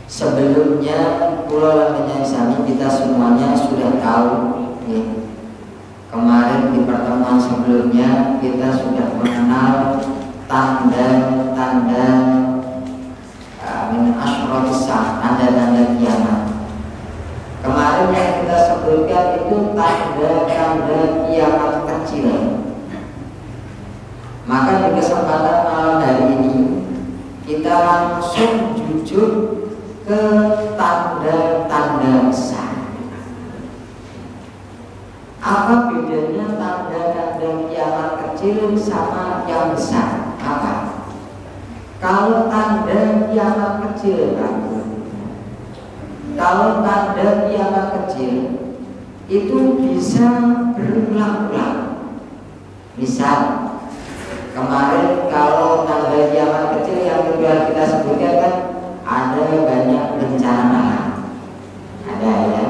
Sebelumnya pulau Sami kita semuanya sudah tahu ya. Kemarin di pertemuan sebelumnya kita sudah mengenal tanda-tanda min asyratis saah, tanda-tanda kiamat. Kemarin yang kita sebutkan itu tanda-tanda kiamat kecil. Maka di kesempatan malam hari ini kita langsung jujur ke tanda-tanda besar. Apa bedanya tanda-tanda kiamat kecil sama yang besar? Apa? Kalau tanda kiamat kecil, kalau tanda kiamat kecil itu bisa berulang-ulang. Misal kemarin kalau tanda kiamat kecil yang kedua kita sebutkan kan ada banyak bencana, ada ya.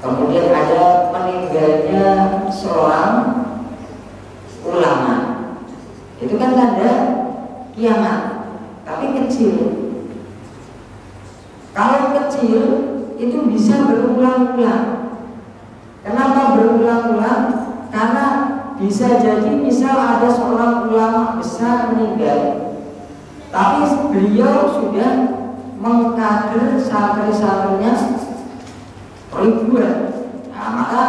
Kemudian ada meninggalnya seorang ulama, itu kan tanda kiamat, tapi kecil. Kalau kecil itu bisa berulang-ulang. Kenapa berulang-ulang? Karena bisa jadi misal ada seorang ulama besar meninggal, tapi beliau sudah mengkader santri-santrinya ribuan. Nah, maka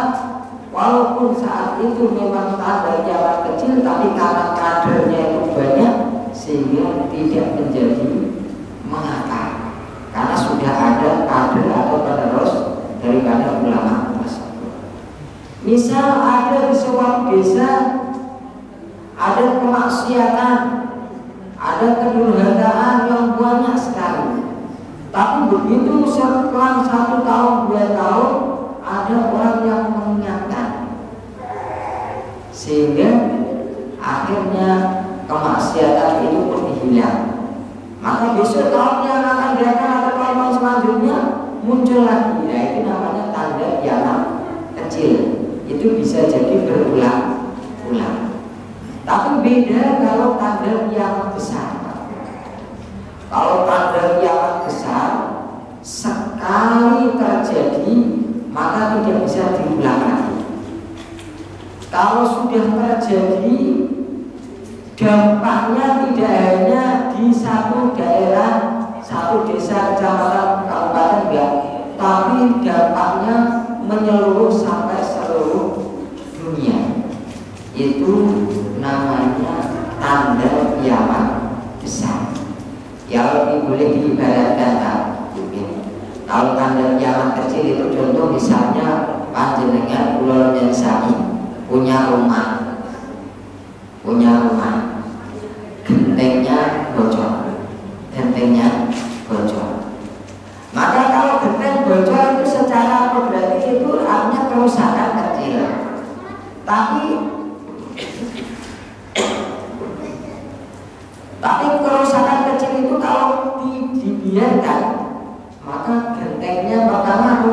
walaupun saat itu memang tanda kiamat kecil, tapi karena kadernya itu banyak sehingga tidak menjadi mengakar, karena sudah ada kader atau penerus daripada ulama tersebut. Misal ada di suatu desa ada kemaksiatan, ada kedurhakaan yang banyak sekali. Tapi begitu setelah 1 tahun 2 tahun ada orang yang mengingatkan, sehingga akhirnya kemaksiatan itu pun hilang. Maka besok tahun yang akan datang atau tahun selanjutnya muncul lagi. Nah, itu namanya tanda kiamat kecil. Itu bisa jadi berulang-ulang. Tapi beda kalau tanda kiamat besar. Kalau tanda kiamat besar sekali terjadi maka tidak bisa diulang lagi. Kalau sudah terjadi dampaknya tidak hanya di satu daerah, satu desa, kecamatan, kabupaten enggak, tapi dampaknya menyeluruh sampai seluruh dunia. Itu namanya tanda kiamat besar. Ya, lebih boleh diibaratkan kalau tanda kiamat kecil itu contoh misalnya panjenengan Pulau Sami punya rumah, gentengnya bocor. Maka kalau genteng bocor itu secara apa berarti itu artinya kerusakan kecil. Tapi kerusakan kecil itu kalau dibiarkan, maka gentengnya pertama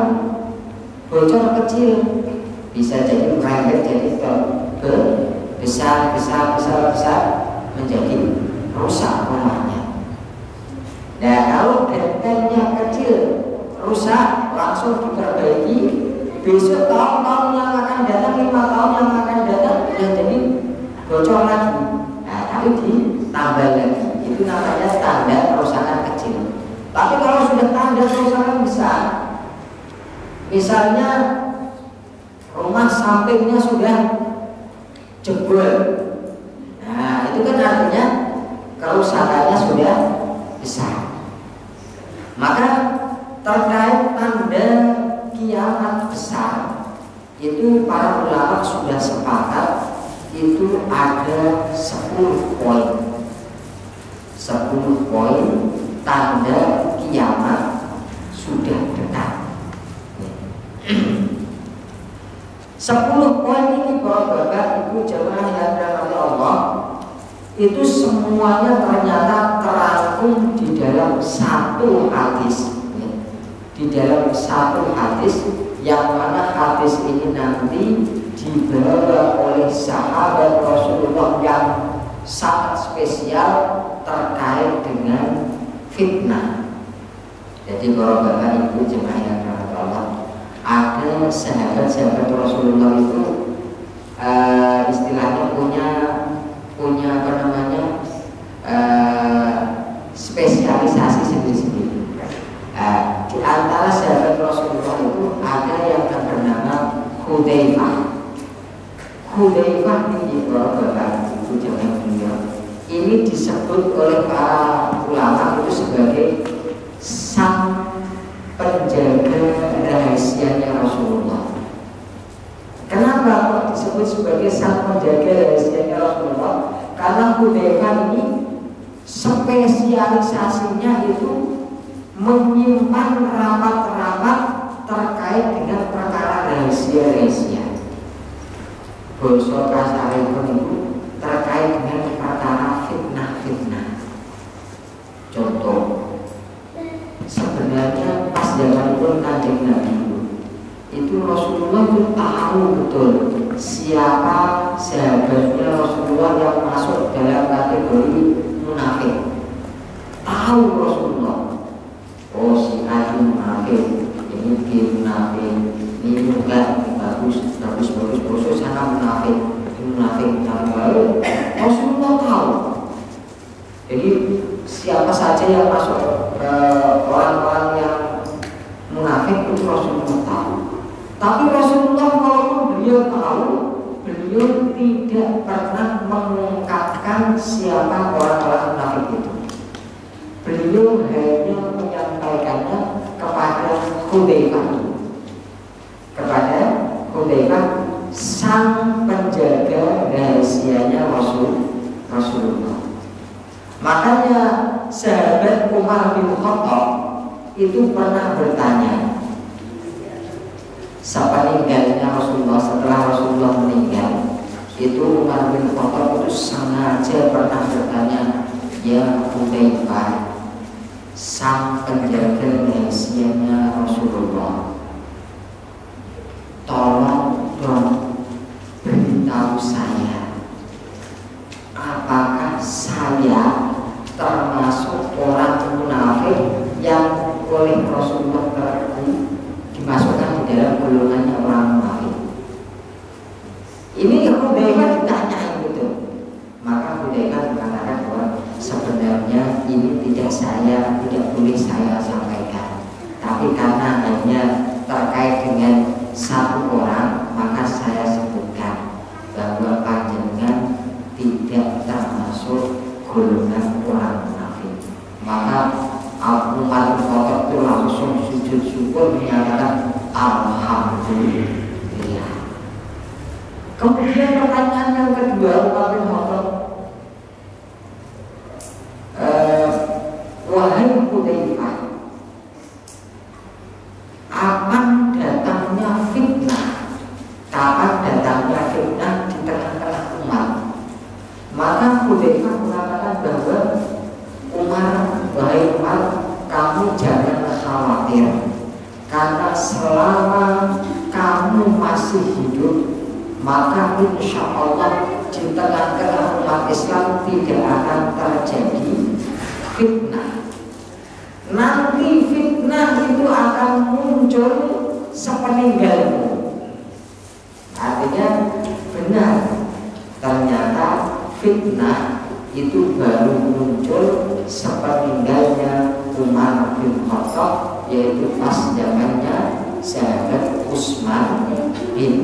bocor kecil, bisa jadi merembet jadi besar menjadi rusak rumahnya. Nah, kalau gentengnya kecil rusak langsung diperbaiki, besok tahun-tahun yang akan datang, 5 tahun yang akan datang sudah jadi bocor lagi. Nah, tapi ditambah lagi. Itu namanya tanda kerusakan kecil. Tapi kalau sudah tanda kerusakan besar, misalnya rumah sampingnya sudah jebol, nah itu kan artinya kerusakannya sudah besar. Maka terkait tanda kiamat besar itu para ulama sudah sepakat itu ada 10 poin. 10 poin tanda kiamat sudah dekat. 10 poin ini Bapak Ibu jemaah yang dirahmati Allah, itu semuanya ternyata terangkum di dalam satu hadis. Di dalam satu hadis yang mana hadis ini nanti dibawa oleh sahabat Rasulullah yang sangat spesial terkait dengan fitnah. Jadi para bapak ibu jemaah yang dirahmati Allah, ada sahabat-sahabat Rasulullah itu istilahnya punya apa namanya spesialisasi sendiri-sendiri. Di antara sahabat Rasulullah itu ada yang bernama Hudzaifah. Hudzaifah ini para bapak ibu jemaah dunia, ini disebut oleh para ulama itu sebagai sang penjaga rahasianya Rasulullah. Kenapa kok disebut sebagai sang penjaga rahasianya Rasulullah? Karena Hudzaifah ini spesialisasinya itu menyimpan rapat-rapat terkait dengan perkara rahasia-rahasia. Basa kasaripun itu terkait dengan perkara fitnah-fitnah. Contoh, sebenarnya pas zaman pun Kanjeng Nabi itu Rasulullah itu tahu betul siapa sahabatnya Rasulullah yang masuk dalam kategori munafik. Tahu Rasulullah, oh si A itu munafik, ini B munafik, ini enggak bagus, bosok sana munafik, ini munafik, lalu Rasulullah tahu. Jadi siapa saja yang masuk orang-orang yang munafik itu Rasulullah tahu. Tapi Rasulullah walaupun beliau tahu, beliau tidak pernah mengungkapkan siapa orang-orang munafik itu. Beliau hanya menyampaikannya kepada Hudzaifah, sang penjaga rahasianya Rasulullah. Makanya sahabat Umar bin Khattab itu pernah bertanya, sepeninggalnya Rasulullah, setelah Rasulullah meninggal, itu Umar bin Khattab itu sengaja pernah bertanya, ya Hudzaifah, sang penjaga rahasianya Rasulullah, tolong dong beritahu saya, apakah saya termasuk orang munafik yang oleh Rasulullah dimasukkan di dalam golongannya orang munafik? Ini Hudzaifah ditanyain gitu. Maka Hudzaifah mengatakan bahwa sebenarnya ini tidak boleh saya sampaikan, tapi karena hanya terkait dengan satu orang, maka saya sebutkan bahwa panjenengan tidak termasuk golongan orang munafik. Maka Umar bin Khattab itu langsung sujud syukur menyatakan alhamdulillah. Kemudian pertanyaan yang kedua, Umar bin Khattab, wahai Hudzaifah, kapan datangnya fitnah? Kapan datangnya fitnah di tengah-tengah umat? Maka Hudzaifah mengatakan bahwa wahai Umar, kamu jangan khawatir, karena selama kamu masih hidup, maka insya Allah di tengah-tengah umat Islam tidak akan terjadi fitnah. Nanti fitnah itu akan muncul sepeninggalmu. Artinya benar, ternyata fitnah itu baru muncul sepeninggalnya Umar bin Khattab, yaitu pas zamannya sahabat Utsman bin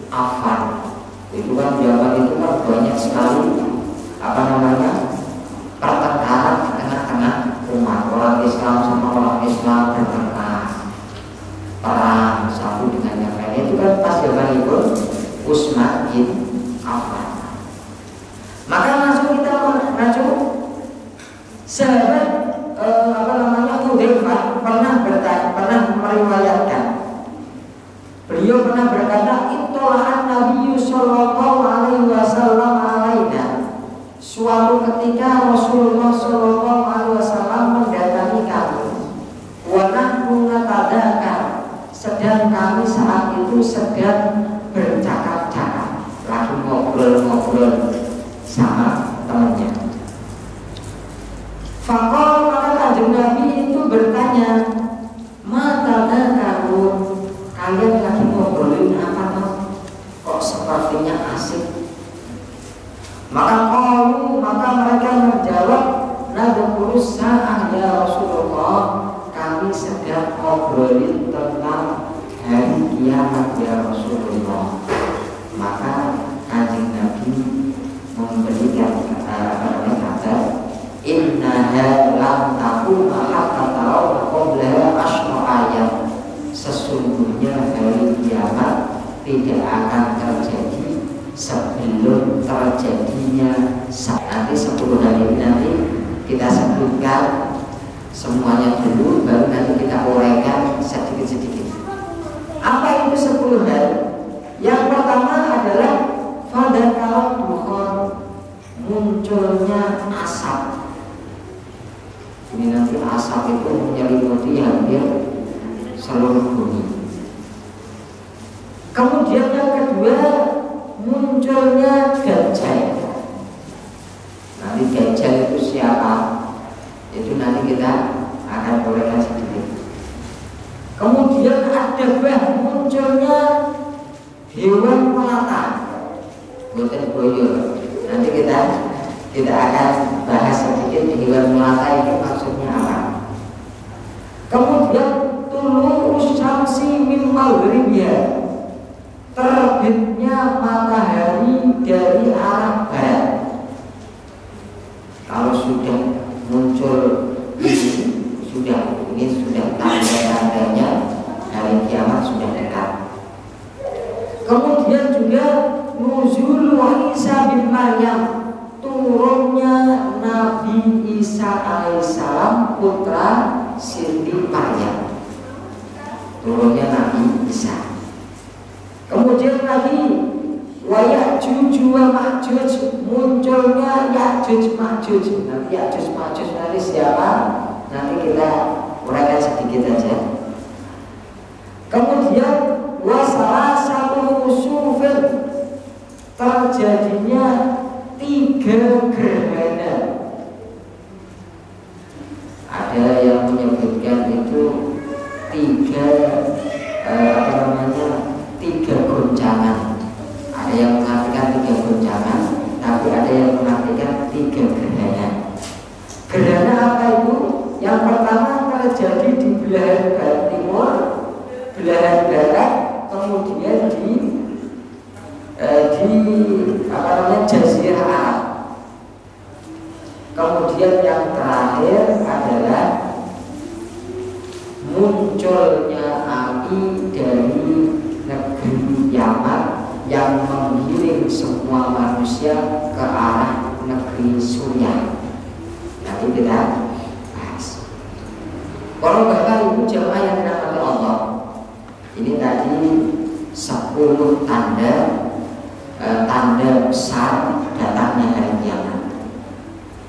Affan. Itu kan zaman itu kan banyak sekali pertengkaran di tengah-tengah umat, orang Islam sama orang Islam bertengkar, perang satu dengan yang lain. Itu kan pas zaman itu Utsman bin Affan. Maka langsung kita mengacu sahabat Hudzaifah pernah meriwayatkan, beliau pernah berkata, ittola'an Nabi sallallahu alaihi wasallam alaina. Suatu ketika Rasulullah sallallahu alaihi wasallam mendatangi kami, wa nahnu natadzakar, sedang kami saat itu sedang bercakap-cakap, lagi ngobrol-ngobrol sama temannya. Fakol, maka Kanjeng Nabi itu bertanya, sa'ah ya Rasulullah, kami sedang ngobrolin tentang hari kiamat ya Rasulullah. Maka Kanjeng Nabi memberikan kata, innaha lam taquma hatta tarawna qablaha asyra ayat. Sesungguhnya hari kiamat tidak akan terjadi sebelum terjadinya nanti 10 hari ini. Nanti kita sebutkan semuanya dulu, baru nanti kita uraikan sedikit-sedikit. Apa itu 10 hari? Yang pertama adalah fadakarat dukhon, munculnya asap. Ini nanti asap itu menyelimuti hampir seluruh bumi. Kemudian yang kedua, munculnya Dajjal. Nanti Dajjal itu siapa? Itu nanti kita akan uraikan sedikit. Kemudian ada munculnya hewan melata, bukan boyo. Nanti kita akan bahas sedikit hewan melata itu maksudnya apa. Kemudian tulu syamsi min maghribiha, terbitnya matahari dari arah barat. Kalau sudah muncul ini sudah tanda-tandanya hari kiamat sudah dekat. Kemudian juga nuzul Isa bin Maryam, turunnya Nabi Isa alaihissalam, putra Siti Maryam, turunnya Nabi Isa. Kemudian lagi wa Ya'juj wa Ma'juj, munculnya Ya'juj Ma'juj. Nanti Ya'juj Ma'juj nanti siapa? Nanti kita uraikan sedikit aja. Kemudian wa salasatu khusufin, terjadinya 3 gerhana. Ada yang menyebutkan itu 3 goncangan. Ada yang mengartikan 3 goncangan, tapi ada yang mengartikan 3 gerhana. Gerhana apa itu? Yang pertama terjadi di belahan barat timur, belahan barat, kemudian di Jazirah Arab. Kemudian yang terakhir adalah munculnya api dari negeri Yaman yang menggiring semua manusia ke arah negeri Suriah. Nanti kita bahas. Kalau Bapak Ibu jemaah yang dirahmati Allah, ini tadi 10 tanda besar datangnya hari kiamat.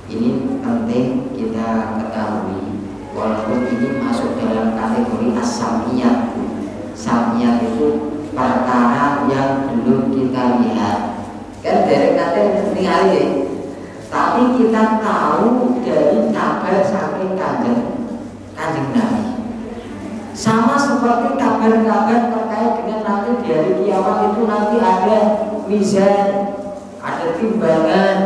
Ini penting kita ketahui, walaupun ini masuk dalam kategori as-samiyat. Samiyat itu perkara yang belum kita lihat, kan dari kata ningali, tapi kita tahu dari kabar saking kanjeng Nabi. Sama seperti kabar-kabar terkait dengan nanti di hari kiamat itu nanti ada mizan, ada timbangan,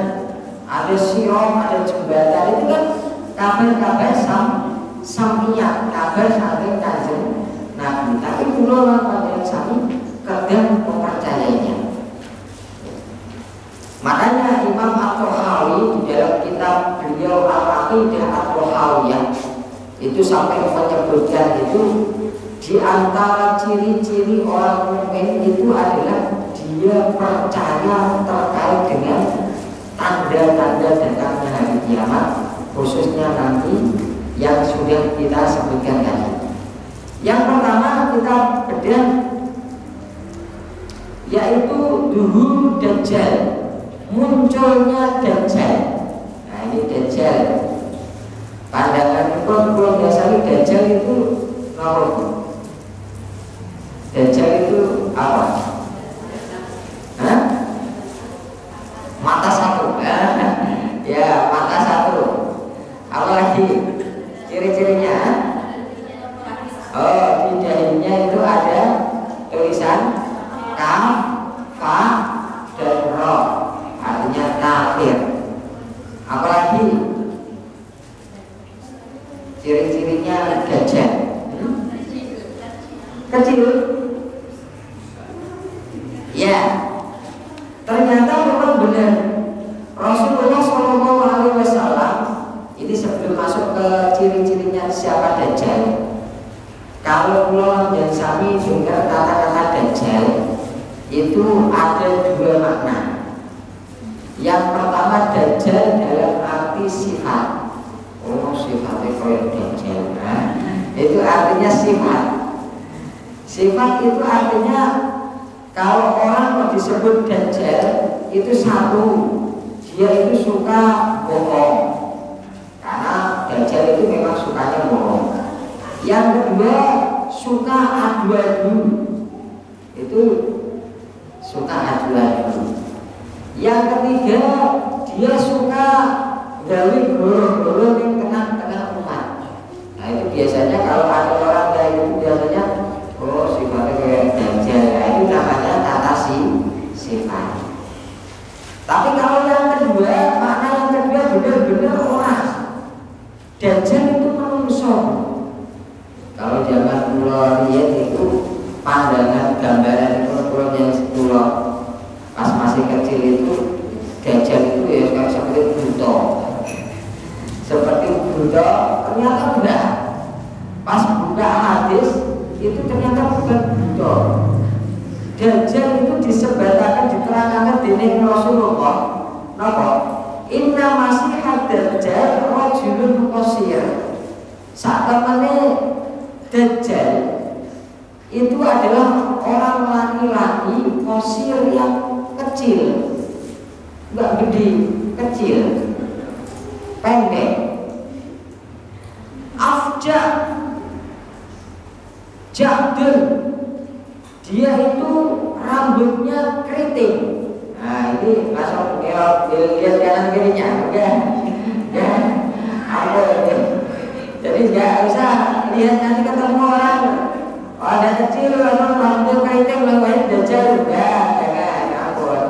ada sirom, ada jembatan. Itu kan kabar-kabar samiyat, kabar saking kanjeng Nabi. Tapi kula lan sami kadang mempercayainya. Makanya Imam At-Tahawi di dalam kitab beliau Al-Aqidah At-Tahawiyah itu sampai menyebutkan itu di antara ciri-ciri orang mukmin itu adalah dia percaya terkait dengan tanda-tanda datangnya hari kiamat, khususnya nanti yang sudah kita sebutkan tadi. Yang pertama kita bedah yaitu duhur Dajjal, munculnya Dajjal. Nah ini Dajjal. Pandangan kalau biasanya Dajjal itu apa? Dajjal itu apa? Hah? Mata satu. Ya, mata satu. Apa lagi? Ciri-cirinya? Oh, di dahinya itu ada tulisan kaf, fa, dan ro, artinya kafir. Apalagi kecil. Ya, ternyata memang benar. Rasulullah SAW ini sebelum masuk ke ciri-cirinya siapa Dajjal. Kalau pulau dan sami dengar kata-kata Dajjal itu ada dua makna. Yang pertama Dajjal dalam arti sifat. Oh, sifatnya kayak Dajjal. Nah, itu artinya sifat. Sifat itu artinya kalau orang mau disebut Dajjal itu satu, dia itu suka bohong. Karena Dajjal itu memang sukanya bohong. Yang kedua suka adu-adu. Itu suka adu-adu. Yang ketiga dia suka gawe goro-goro yang tengah-tengah umat. Nah itu biasanya kalau ada orang kayak itu biasanya oh sifatnya kayak Dajjal. Nah itu namanya tata sifat. Tapi kalau yang kedua, makna yang kedua benar-benar orang. Dajjal itu manusia. Kalau zaman pulau lihat itu pandangan gambaran pulau yang pulau pas masih kecil itu Dajjal itu ya seperti buta. Seperti buta ternyata benar. Pas buka hadis itu ternyata bukan buta. Dajjal itu disebutkan diterangkan dening Rasulullah. Napa? Inna masihad Dajjal rajulun qasir. Satemene Dajjal itu adalah orang laki-laki qasir yang kecil. Enggak gede, kecil. Pendek. Afja jadul. Dia itu rambutnya keriting. Nah ini langsung lihat kanan kirinya, udah, ya, apa ini? Jadi nggak usah lihat nanti ketemu orang, oh, ada kecil langsung rambut keriting, langsung Dajjal, udah, jangan, ampun.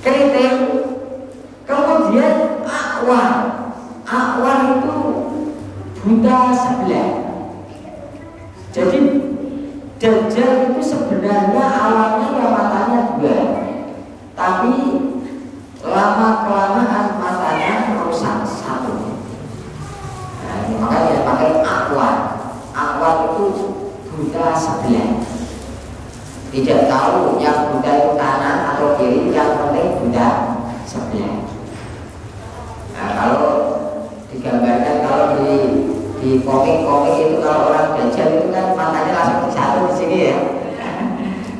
Keriting, kemudian akwar itu buta sebelah. Jadi Dajjal itu sebenarnya awalnya ya matanya dua, tapi lama-kelamaan matanya rusak satu. Nah, ini makanya pakai akwar. Akwar itu buta sebelah. Tidak tahu yang buta itu kanan atau kiri, yang penting buta sebelah. Nah, kalau digambarkan kalau di komik-komik itu kalau orang Dajjal itu kan matanya langsung satu di sini ya.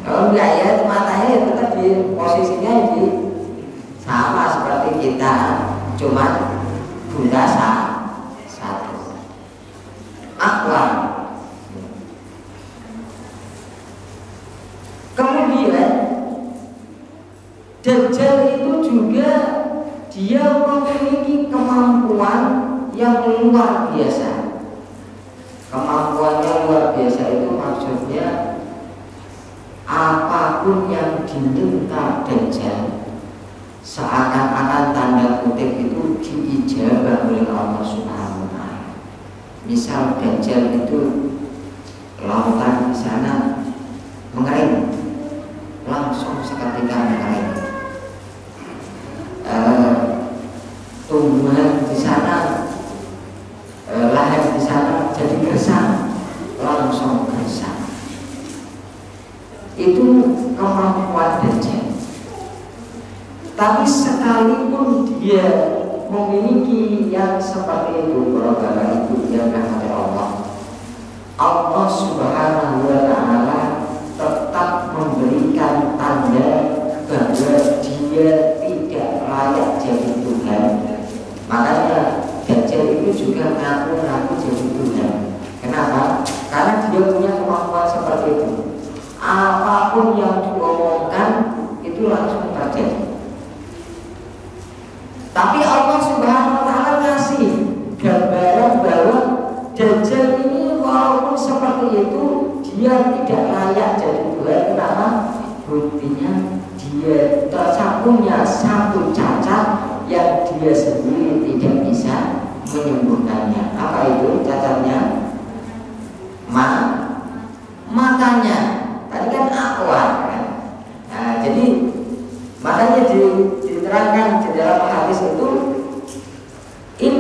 Kalau enggak ya matanya ya tetap di posisinya di sama seperti kita, cuma buta satu. Akwar. Kemudian Dajjal itu juga dia memiliki kemampuan yang luar biasa. Kemampuannya luar biasa itu maksudnya apapun yang diminta Dajjal seakan-akan tanda kutip itu diijabah oleh Allah Subhanahu wa Ta'ala. Misal Dajjal itu lautan di sana mengering, langsung seketika mengering. Tumbuhan di sana, lahan di sana jadi gersang, langsung gersang. Itu kemampuan Dajjal. Tapi sekalipun dia memiliki yang seperti itu, Bapak Ibu yang dirahmati Allah, Allah Subhanahu wa Ta'ala tetap memberikan tanda bahwa dia tidak layak jadi Tuhan. Makanya Dajjal itu juga ngaku-ngaku jadi Tuhan. Kenapa? Karena dia punya kemampuan seperti itu. Apapun yang diomongkan itu langsung terjadi. Tapi Allah Subhanahu wa Ta'ala ngasih gambaran bahwa Dajjal ini walaupun seperti itu dia tidak layak jadi Tuhan. Kenapa? Buktinya dia tersapunya satu cacat yang dia sendiri tidak bisa menyembuhkannya. Apa itu?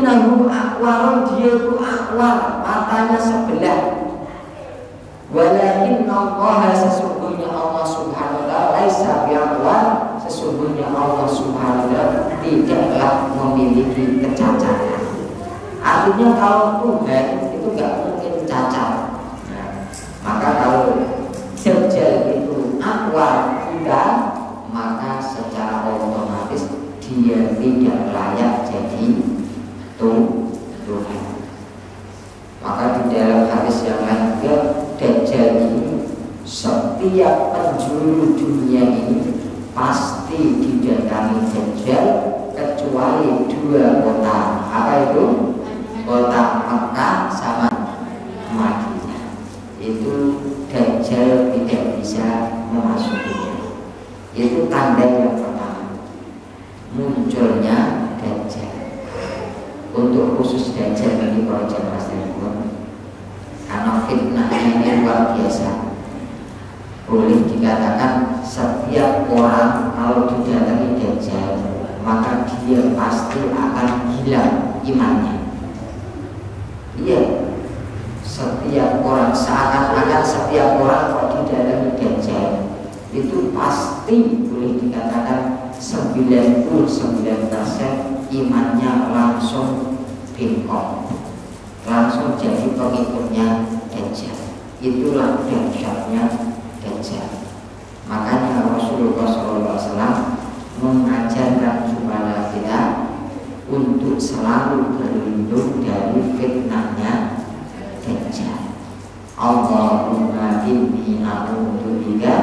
innahu aqwarun, dia itu aqwar, matanya sebelah. Walakin Allah, sesungguhnya Allah subhanahu wa ta'ala, laisa bi'aqwar, sesungguhnya Allah subhanahu wa ta'ala tidaklah memiliki kecacatan. Artinya kalau Tuhan itu gak mungkin cacat. Nah, maka kalau Dajjal itu aqwar kita, maka secara otomatis dia tidak layak jadi Tuhan. Maka di dalam hadis yang lain juga, Dajjal ini, setiap penjuru dunia ini pasti didatangi Dajjal kecuali dua kota. Apa itu? Kota Mekah sama Madinah. Itu Dajjal tidak bisa memasukinya. Itu tanda yang pertama, munculnya Dajjal. Untuk khusus Dajjal ini para jemaah sekalian, karena fitnahnya ini luar biasa. Boleh dikatakan setiap orang kalau didatangi Dajjal, maka dia pasti akan hilang imannya. Iya, setiap orang, seakan-akan setiap orang kalau didatangi Dajjal itu pasti boleh dikatakan 99% imannya langsung bengkok, langsung jadi pengikutnya Dajjal. Itulah dahsyatnya Dajjal. Makanya Rasulullah SAW mengajarkan kepada kita untuk selalu berlindung dari fitnahnya Dajjal. Allahumma inni a'udzubika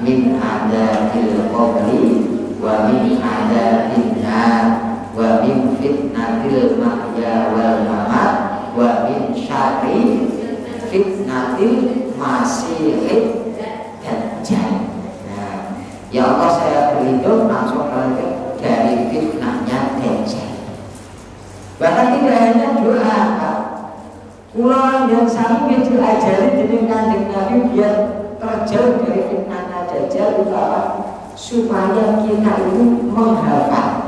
min adzabil qabri wa min adzabin nar wa min fitnatil mahya wal mamat wa min syarri fitnatil masiihid Dajjal. Nah, ya Allah, saya berlindung langsung dari fitnahnya Dajjal. Bahkan tidak hanya doa, kula yang sami diajari dening Kanjeng Nabi biar terjauh dari fitnahnya Dajjal itu apa? Supaya kita ini menghafal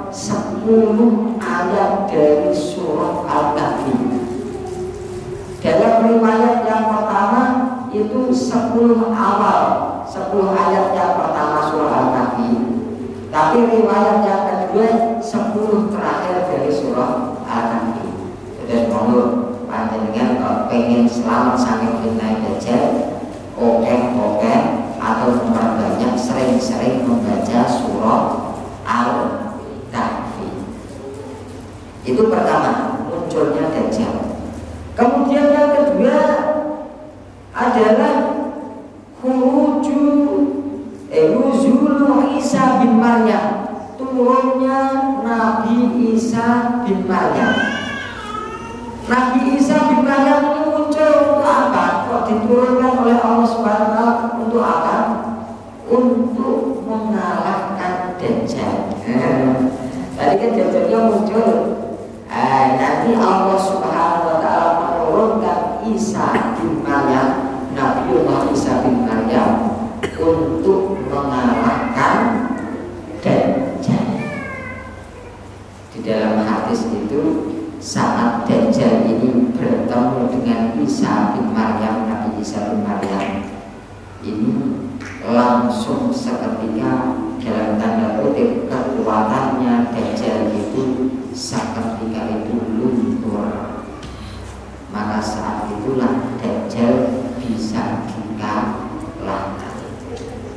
10 ayat dari surah Al-Kahfi. Dalam riwayat yang pertama itu 10 ayat yang pertama surah Al-Kahfi. Tapi riwayat yang kedua 10 terakhir dari surah Al-Kahfi. Dan monggo panjenengan kalau pengen selamat saking fitnah Dajjal, oke atau memperbanyak sering-sering membaca surah Al-Kahfi. Itu pertama, munculnya Dajjal. Kemudian yang kedua adalah nuzulu Isa bin Maryam, turunnya Nabi Isa bin Maryam. Nabi Isa bin Maryam ini muncul untuk apa? Kok diturunkan oleh Allah Subhanahu wa ta'ala untuk apa? Untuk mengalahkan Dajjal. Tadi kan Dajjalnya muncul. Nanti Allah Subhanahu wa ta'ala menurunkan Isa bin Maryam, Nabiullah Isa bin Maryam, untuk mengalahkan Dajjal. Di dalam hadis itu, saat Dajjal ini bertemu dengan Isa bin Maryam, Nabi Isa bin Maryam, ini langsung seketika dalam tanda kutip kekuatannya Dajjal itu seketika itu luntur. Maka saat itulah Dajjal bisa dikalahkan.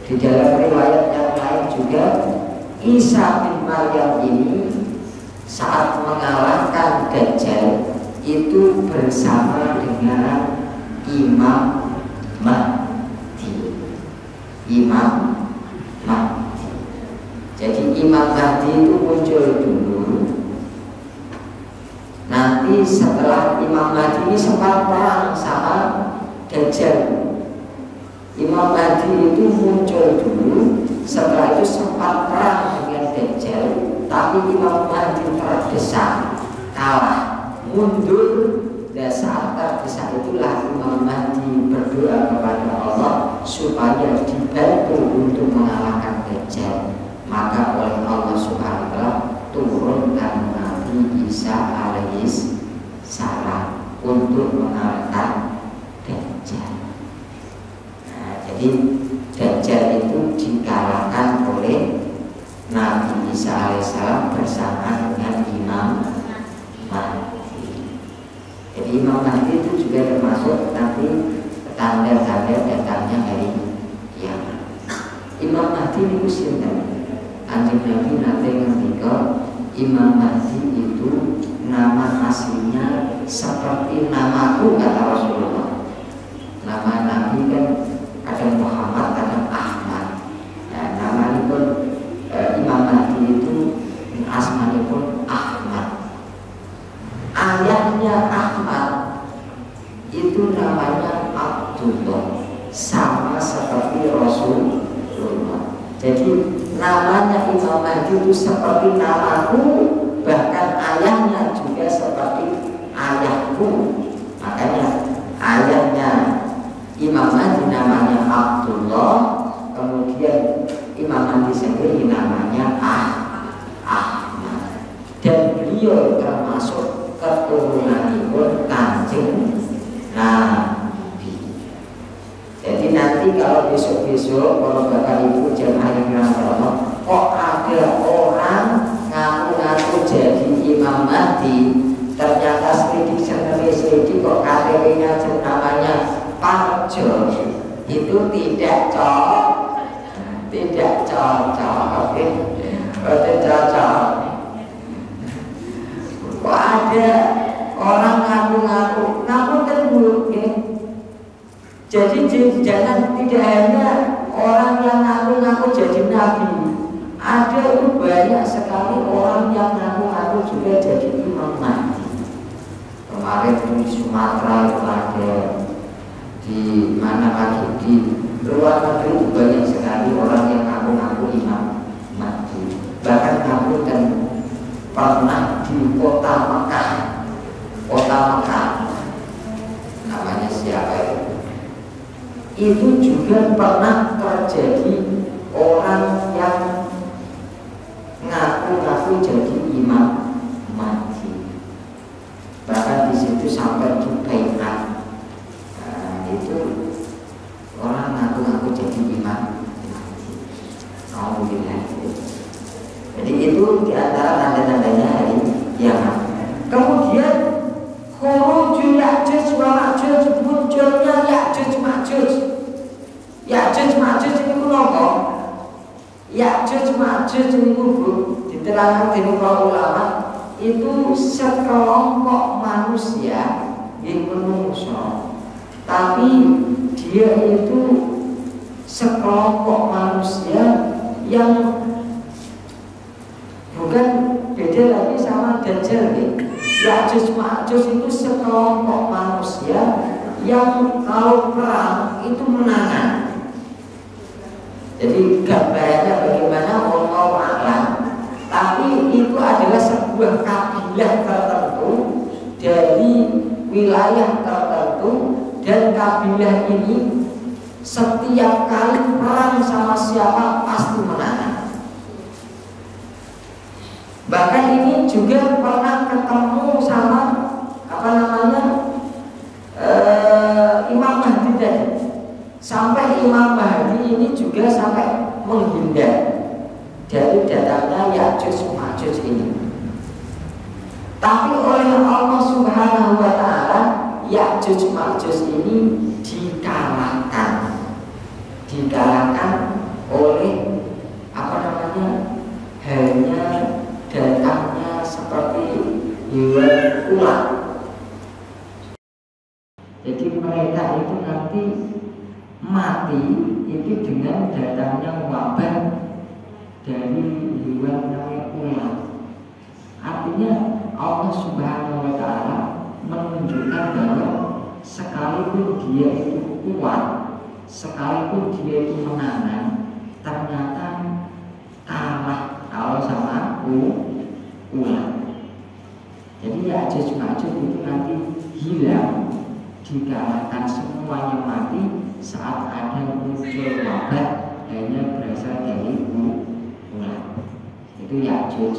Di dalam riwayat yang lain juga, Isa bin Maryam ini saat mengalahkan Dajjal itu bersama dengan Imam Mahdi. Jadi Imam Mahdi itu muncul dulu. Nanti setelah Imam Mahdi ini sempat perang sama Dajjal. Imam Mahdi itu muncul dulu, setelah itu sempat perang dengan Dajjal, tapi Imam Mahdi terdesak, kalah, mundur. Dan saat terdesak itulah Imam Mahdi berdoa kepada Allah supaya dibantu untuk mengalahkan Dajjal. Maka oleh Allah Subhanahu wa ta'ala turunkan Isa alaihi salam untuk mengalahkan Dajjal. Nah, jadi Dajjal itu dikalahkan oleh Nabi Isa alaihissalam bersama dengan Imam Mahdi. Jadi Imam Mahdi itu juga termasuk nanti tanda-tanda datangnya hari kiamat. Imam Mahdi itu sinten? Kanjeng Nabi nanti ngendika Imam Mahdi itu nama aslinya seperti namaku, kata Rasulullah. Nama Nabi kan kadang Muhammad, kadang Ahmad. Nah, nama itu Imam Mahdi itu asmanya pun Ahmad. Ayahnya Ahmad itu namanya Abdullah, sama seperti Rasulullah. Jadi namanya Imam Mahdi itu seperti namaku, bahkan ayahnya juga seperti ayahku. Makanya ayahnya Imam Mahdi namanya Abdullah, kemudian Imam Mahdi sendiri namanya Ahmad, dan beliau termasuk keturunanipun Kanjeng Nabi. Jadi nanti kalau besok-besok kalau Bapak Ibu jamaah yang Allah, kok ada orang ngaku-ngaku jadi Imam Mahdi, ternyata selidik kok KTP-nya namanya Parjo, itu tidak cocok. Tidak cocok, tidak cocok. Kok ada orang ngaku-ngaku terburu, jadi jangan, tidak hanya orang yang ngaku-ngaku jadi nabi, ada itu banyak sekali orang yang ngaku-ngaku juga jadi Imam Mahdi. Kemarin di Sumatera itu ada, di mana lagi, di luar negeri itu banyak sekali orang yang ngaku-ngaku Imam Mahdi. Bahkan ngaku dan pernah di kota Mekah, namanya siapa itu juga pernah terjadi orang yang ngaku-ngaku jadi Imam Mahdi. Bahkan di situ sampai dibaiat. Nah, itu orang ngaku-ngaku jadi Imam Mahdi. Alhamdulillah. Jadi itu diantara tanda-tandanya hari kiamat. Kemudian khurujul Ya'juj wa Ma'juj, munculnya Ya'juj Ma'juj. Ya'juj Ma'juj itu apa? Ya'juj Ma'juj itu diterangkan dari para ulama, itu sekelompok manusia yang menungso, tapi dia itu sekelompok manusia yang bukan beda lagi sama Dajjal. Ya'juj Ma'juj itu sekelompok manusia yang kalau perang itu menangan. Jadi gambarnya bagaimana Allah a'lam, tapi itu adalah sebuah kabilah tertentu dari wilayah tertentu, dan kabilah ini setiap kali perang sama siapa pasti menang. Bahkan ini juga pernah ketemu sama Imam Mahdi tadi. Sampai Imam Mahdi ini juga sampai menghindar dari datangnya Ya'juj Ma'juj ini. Tapi oleh Allah Subhanahu wa Ta'ala, Ya'juj Ma'juj ini dikalahkan oleh hanya datangnya seperti hewan ular. Jadi mereka itu nanti mati itu dengan datangnya wabah dari hewan namanya ular. Artinya Allah Subhanahu wa Ta'ala menunjukkan bahwa sekalipun dia itu kuat, sekalipun dia itu menangan, ternyata kalah kalau sama ular. Jadi Ya'juj Ma'juj itu nanti hilang, dikalahkan, semuanya mati saat ada muncul wabah hanya berasal dari ular. Itu Ya'juj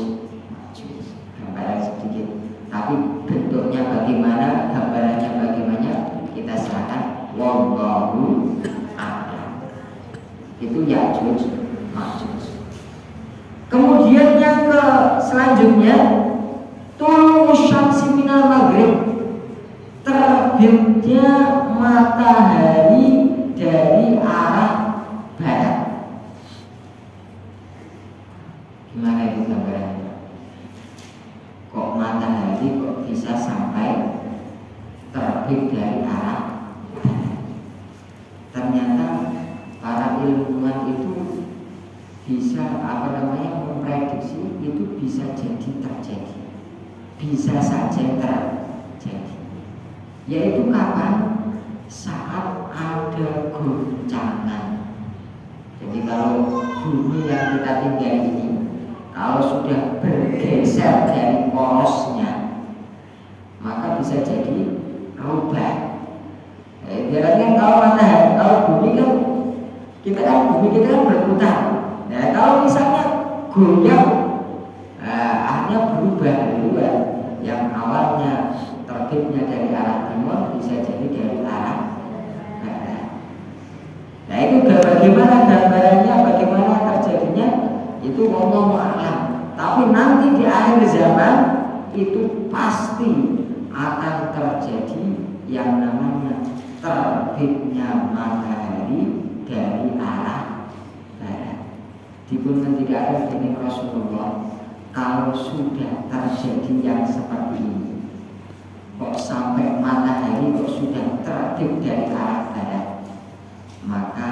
Ma'juj, gambaran sedikit. Tapi bentuknya bagaimana, gambarannya bagaimana, kita serahkan wallahu a'lam. Itu Ya'juj Ma'juj. Kemudian yang ke selanjutnya, tulu syamsi minal maghrib, terbitnya matahari dari arah barat. Gimana itu gambarannya? Kok matahari kok bisa sampai terbit dari arah barat? Ternyata para ilmuwan itu bisa memprediksi itu bisa jadi terjadi, bisa saja terjadi. Yaitu kapan? Saat ada goncangan. Jadi kalau bumi yang kita tinggal ini, kalau sudah bergeser dari porosnya, maka bisa jadi rubah. Ibaratnya kalau bumi kan bumi kita kan berputar. Nah, kalau misalnya goyang, akhirnya berubah duluan. Yang awalnya terbitnya dari arah timur bisa jadi dari arah barat. Nah, itu bagaimana gambarannya, bagaimana terjadinya, itu wallahu a'lam. Tapi nanti di akhir zaman itu pasti akan terjadi yang namanya terbitnya matahari dari arah barat. Dipun ngendikaken dening Rasulullah, kalau sudah terjadi yang seperti ini, kok sampai matahari kok sudah terbit dari arah barat, maka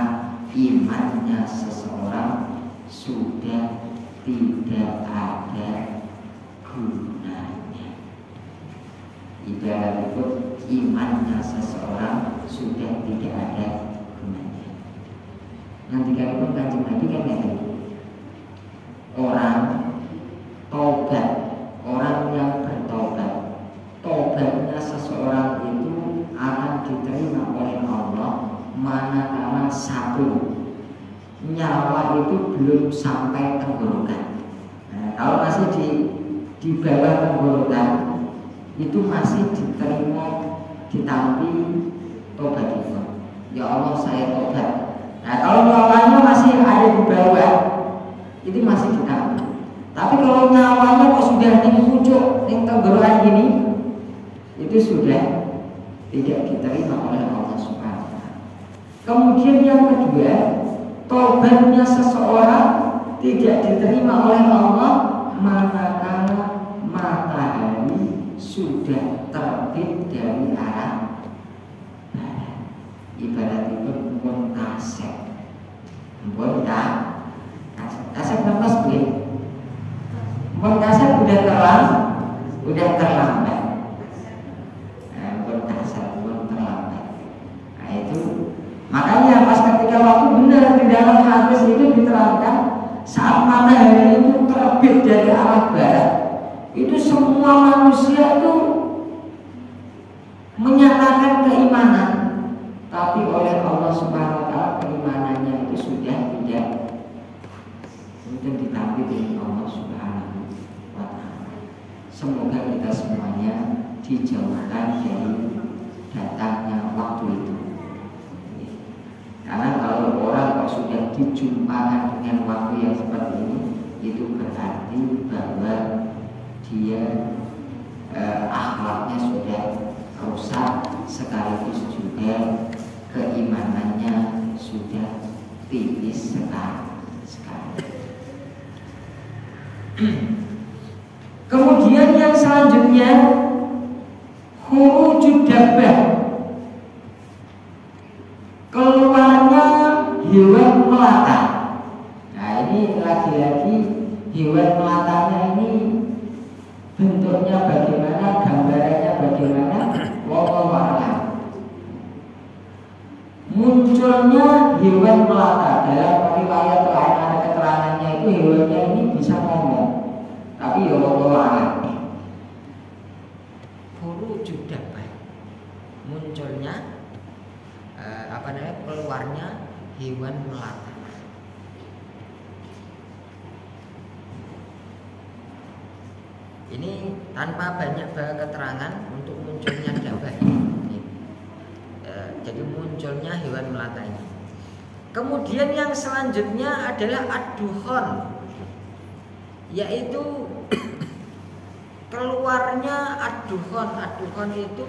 imannya seseorang sudah tidak ada gunanya. Ibarat itu imannya seseorang sudah tidak ada gunanya. Nanti kalau Kanjeng Nabi kan kata, orang tobat, orang yang bertobat, tobatnya seseorang itu akan diterima oleh Allah manakala satu, nyawa itu belum sampai tenggorokan. Nah, kalau masih di bawah tenggorokan, itu masih diterima, ditampi tobat itu. Ya Allah, saya tobat. Nah, kalau nyawanya masih ada di bawah, itu masih ditampi. Tapi kalau nyawanya kok sudah di pucuk, di tenggorokan gini, itu sudah tidak diterima oleh Allah Subhanahu wa Ta'ala. Kemudian yang kedua, tobatnya seseorang tidak diterima oleh Allah manakala matahari sudah terbit dari arah barat. Ibarat itu pun kasep, kasep nafas boleh, pun kasep udah terlambat. Makanya pas ketika waktu benar di dalam hadis itu diterangkan, saat matahari itu terbit dari arah barat, itu semua manusia itu menyatakan keimanan, tapi oleh Allah Subhanahu wa Ta'ala keimanannya itu sudah tidak mungkin ditampil oleh Allah Subhanahu wa Ta'ala. Semoga kita semuanya dijauhkan dari datangnya waktu itu. Karena kalau orang kok sudah dijumpakan dengan waktu yang seperti ini, itu berarti bahwa dia akhlaknya sudah rusak, sekaligus juga keimanannya sudah tipis sekali. Kemudian yang selanjutnya, khurujud dabbah, keluarnya hewan melata. Nah, ini lagi-lagi hewan melatanya ini bentuknya bagaimana, gambarannya bagaimana, wallahu a'lam. Munculnya hewan melata, dalam riwayat lain ada keterangannya itu hewannya ini bisa ngomong, tapi ya wallahu a'lam. Khurujud dabbah, munculnya keluarnya hewan melata. Ini tanpa banyak keterangan untuk munculnya dabah ini. Jadi munculnya hewan melata ini. Kemudian yang selanjutnya adalah ad-dukhon, yaitu keluarnya ad-dukhon. Ad-dukhon itu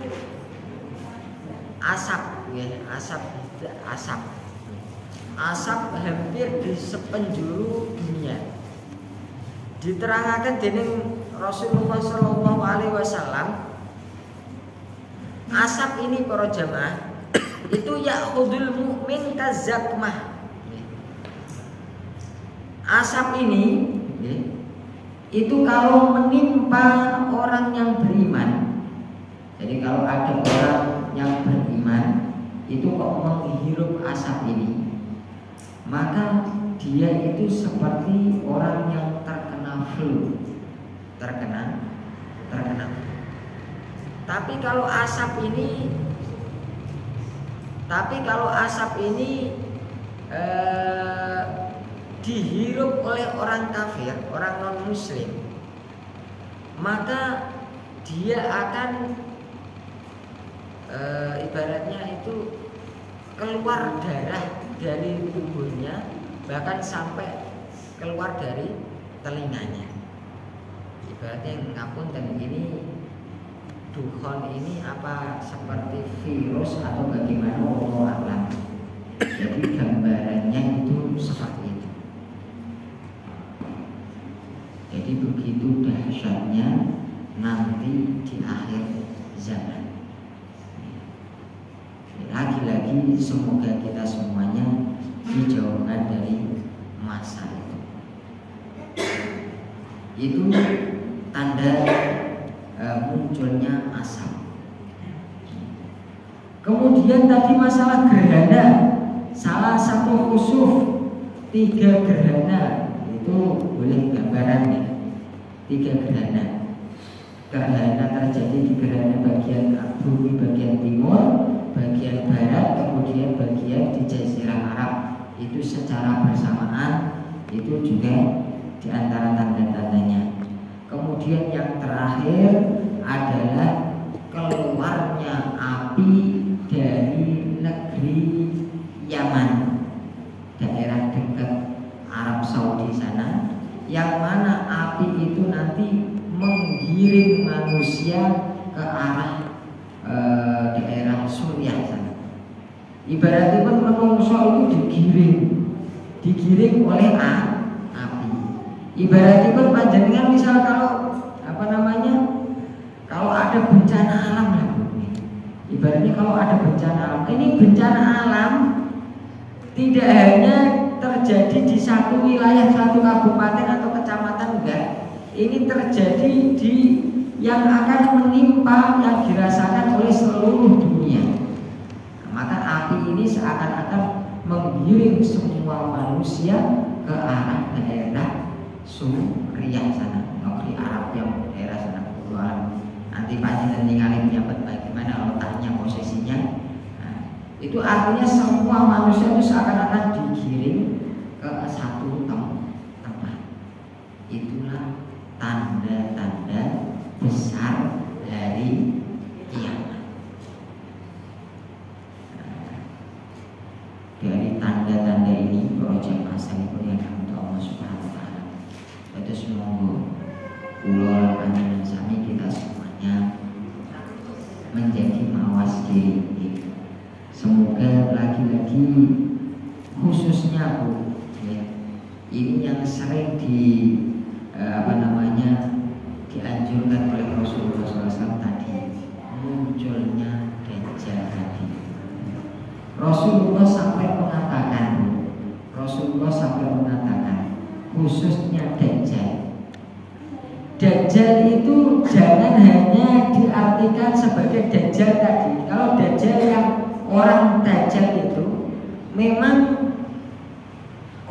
asap, ya, asap hampir di sepenjuru dunia. Diterangkan dening Rasulullah Shallallahu Alaihi Wasallam, asap ini para jamaah itu ya'khudul mu'min kazakmah. Asap ini itu kalau menimpa orang yang beriman, jadi kalau ada orang yang beriman itu kok menghirup asap ini, maka dia itu seperti orang yang terkena flu, terkena flu. Tapi kalau asap ini dihirup oleh orang kafir, orang non muslim, maka dia akan ibaratnya itu keluar darah dari tubuhnya, bahkan sampai keluar dari telinganya. Ibaratnya ngapunten, ini dukhon ini apa seperti virus atau bagaimana, wallahu a'lam. Jadi gambarannya itu seperti itu. Jadi begitu dahsyatnya nanti di akhir zaman. Lagi-lagi semoga kita semuanya dijauhkan dari masa itu. Itu tanda munculnya asap. Kemudian tadi masalah gerhana, salah satu khusuf 3 gerhana itu boleh gambarannya 3 gerhana. Gerhana terjadi di gerhana bagian bumi bagian timur, bagian barat, kemudian bagian di Jazirah Arab. Itu secara bersamaan, itu juga di antara tanda-tandanya. Kemudian yang terakhir adalah keluarnya api dari negeri Yaman, daerah dekat Arab Saudi sana, yang mana api itu nanti menggiring manusia ke arah daerah Suriah sana. Ibaratnya menungso itu digiring oleh api. Ibaratnya panjenengan misal kalau ada bencana alam lah, ibaratnya kalau ada bencana alam, ini bencana alam tidak hanya terjadi di satu wilayah, satu kabupaten atau kecamatan, enggak. Ini terjadi di yang akan menimpa, yang dirasakan oleh seluruh dunia. Maka api ini seakan-akan menggiring semua manusia ke arah daerah Suriah sana, negeri Arab yang daerah sana. Nanti panjenengan ningali menyambut bagaimana letaknya, posisinya. Nah, itu artinya semua manusia itu seakan-akan digiring ke satu tempat. Itulah tanda-tanda besar dari kiamat. Dari tanda-tanda ini proyek asal itu yang untuk Allah Subhanahu wa taala. Terus monggo kula panjenengan sami kita semuanya menjadi mawas diri. Semoga lagi-lagi khususnya Bu, ya, ini yang sering dianjurkan oleh Rasulullah SAW tadi, munculnya Dajjal tadi. Rasulullah sampai mengatakan khususnya Dajjal itu jangan hanya diartikan sebagai Dajjal tadi. Kalau Dajjal yang orang Dajjal itu memang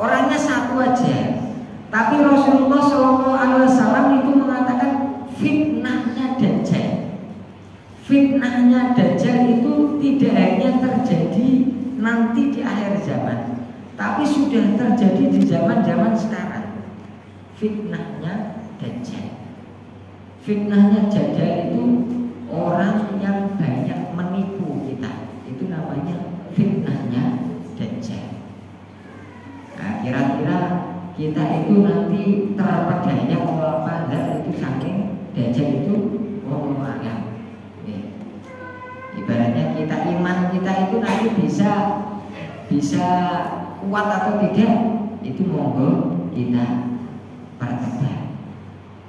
orangnya satu aja, tapi Rasulullah SAW itu mengatakan fitnahnya Dajjal. Fitnahnya Dajjal itu tidak hanya terjadi nanti di akhir zaman, tapi sudah terjadi di zaman-zaman sekarang. Fitnahnya Dajjal. Fitnahnya Dajjal itu orang yang banyak menipu kita. Itu namanya fitnahnya Dajjal. Nah, kira-kira kita itu nanti terpedaya apa enggak itu saking Dajjal itu Allah. Ibaratnya kita iman kita itu nanti bisa kuat atau tidak, itu monggo kita pertebar.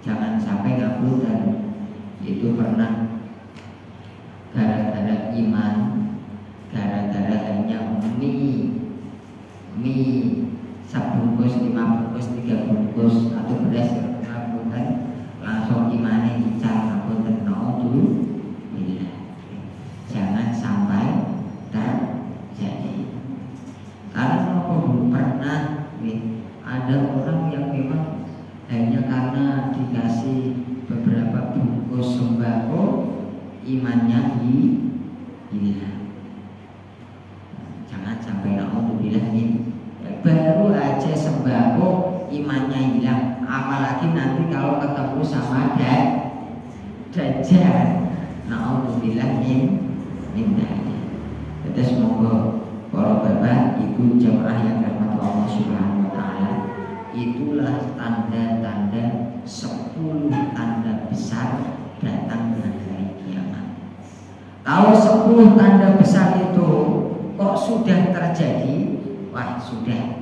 Jangan sampai ngabul. Dan itu pernah gara-gara iman, gara-gara hanya mie sebungkus, 5 bungkus, 3 bungkus atau beras ngapunten, langsung imane dical ngapunten dulu. Jangan sampai terjadi. Karena pernah ada orang yang memang hanya karena dikasih beberapa bungkus sembako imannya hilang. Jangan sampai naudzubillah baru aja sembako imannya hilang, apalagi nanti kalau ketemu sama Dajjal. Naudzubillah mindahnya. Kita semoga para bapak, ibu, jamaah yang dirahmati Allah Subhanahu wa taala, itulah tanda-tanda 10 tanda besar datangnya hari kiamat. Kalau 10 tanda besar itu kok sudah terjadi, wah sudah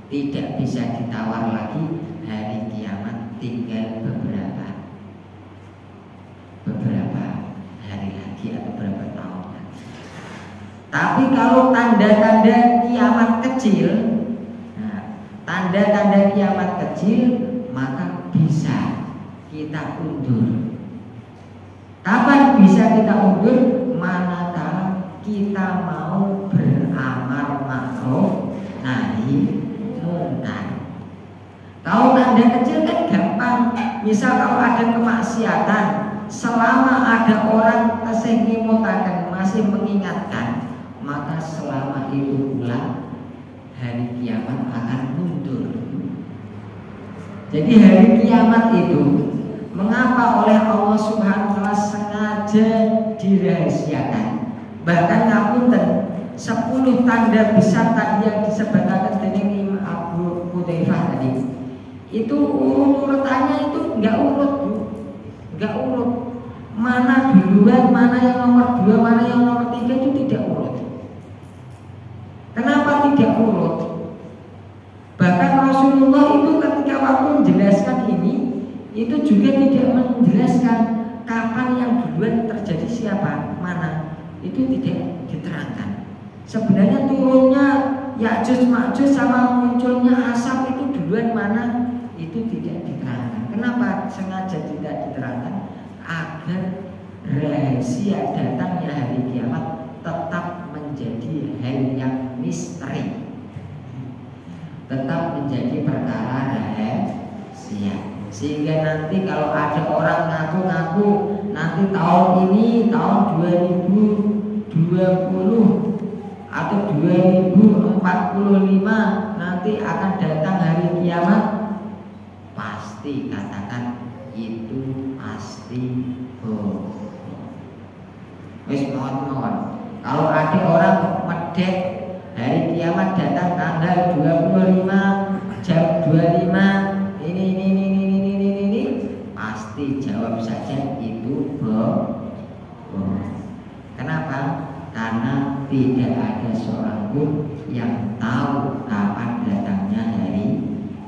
tidak bisa ditawar lagi, hari kiamat tinggal beberapa hari lagi atau beberapa tahun lagi. Tapi kalau tanda-tanda kiamat kecil, tanda-tanda kiamat kecil maka bisa kita undur. Kapan bisa kita undur? Manakala kita mau beramal ma'ruf nahi munkar. Kalau tanda kecil kan gampang. Misal kalau ada kemaksiatan, selama ada orang tasih ngimutaken, masih mengingatkan, maka selama itu pula hari kiamat akan mundur. Jadi hari kiamat itu mengapa oleh Allah Subhanahu wa taala sengaja dirahasiakan. Bahkan ngapunten 10 tanda besar tadi yang disebutkan dening Abu Hudzaifah tadi. Itu urutannya itu enggak urut, Bu. Enggak urut. Mana duluan, mana yang nomor 2, mana yang nomor 3 itu tidak urut. Kenapa tidak urut? Bahkan Rasulullah itu ketika waktu menjelaskan ini, itu juga tidak menjelaskan kapan yang duluan terjadi siapa, mana. Itu tidak diterangkan. Sebenarnya turunnya Ya'juj Ma'juj sama munculnya asap itu duluan mana, itu tidak diterangkan. Kenapa sengaja tidak diterangkan? Agar rahasia datangnya hari kiamat tetap menjadi hal yang misteri, tetap menjadi perkara rahasia. Sehingga nanti kalau ada orang ngaku-ngaku nanti tahun ini, tahun 2020 atau 2045 nanti akan datang hari kiamat, pasti katakan itu pasti bohong. Wis mohon. Kalau ada orang medek hari kiamat datang tanggal 25 jam 25 ini pasti jawab saja itu bohong. Kenapa? Karena tidak ada seorang pun yang tahu kapan datangnya hari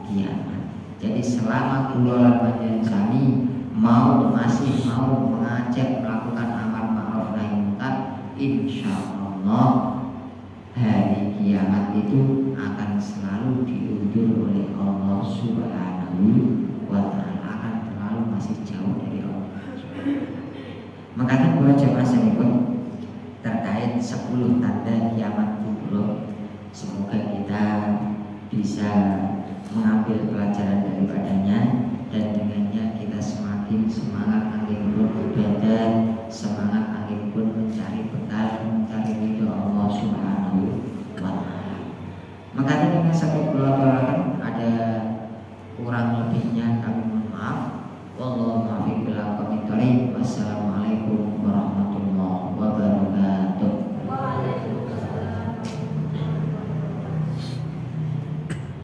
kiamat. Jadi selama kula lan sami masih mau mengajak melakukan amal ma'ruf nahi munkar, insyaallah hari kiamat itu akan selalu diundur oleh Allah Subhanahu wa taala, akan selalu masih jauh dari Allah. Makanya kula jemaah sekalian terkait 10 tanda kiamat kubra, semoga kita bisa